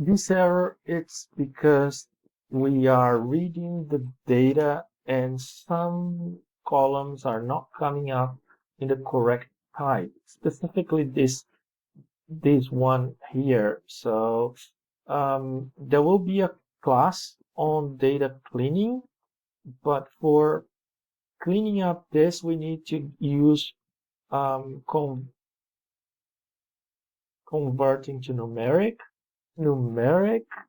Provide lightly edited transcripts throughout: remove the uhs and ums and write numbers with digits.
This error, it's because we are reading the data and some columns are not coming up in the correct type, specifically this one here. So there will be a class on data cleaning, but for cleaning up this, we need to use converting to numeric,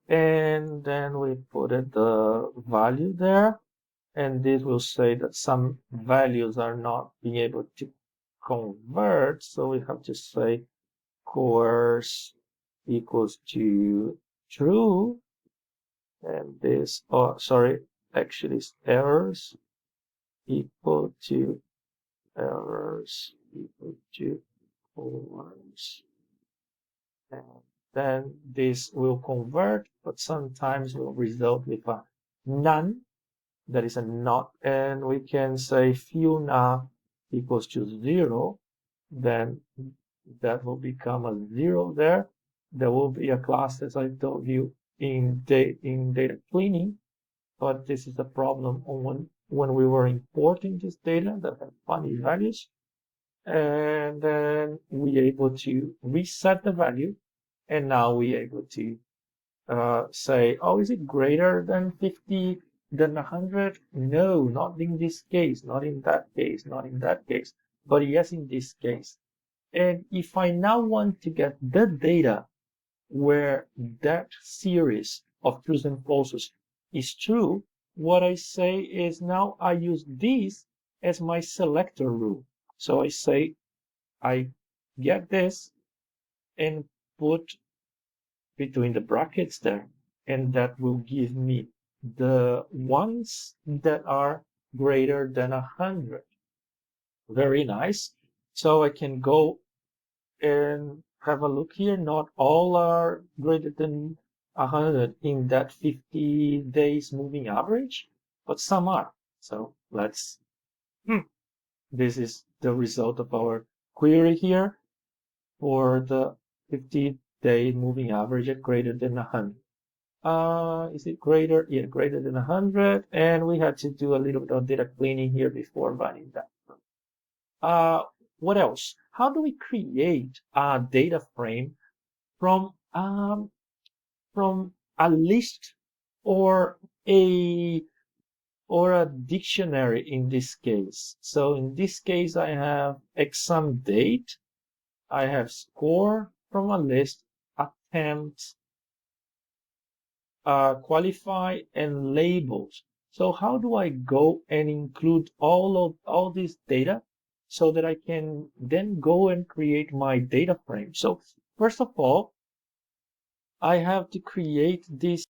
and then we put the value there, and this will say that some values are not being able to convert, so we have to say course equals to true, and this, oh sorry, actually it's errors equal to course, and then this will convert, but sometimes will result with a none, that is a not, and we can say Fiona equals to 0, then that will become a 0 there. There will be a class, as I told you, in data cleaning, but this is a problem when we were importing this data that had funny values, and then we able to reset the value, and now we able to say, oh, is it greater than 50, than 100? No, not in this case, not in that case, not in that case, but yes, in this case. And if I now want to get the data where that series of trues and falses is true, what I say is now I use this as my selector rule. So I say I get this and put between the brackets there, and that will give me the ones that are greater than 100. Very nice. So I can go and have a look here. Not all are greater than 100 in that 50 days moving average, but some are. So this is the result of our query here for the 50-day moving average at greater than 100. Is it greater? Yeah, greater than 100. And we had to do a little bit of data cleaning here before running that. What else? How do we create a data frame from a list or a dictionary in this case? So in this case, I have exam date, I have score from a list, attempt, qualify, and labels. So how do I go and include all this data so that I can then go and create my data frame? So first of all, I have to create this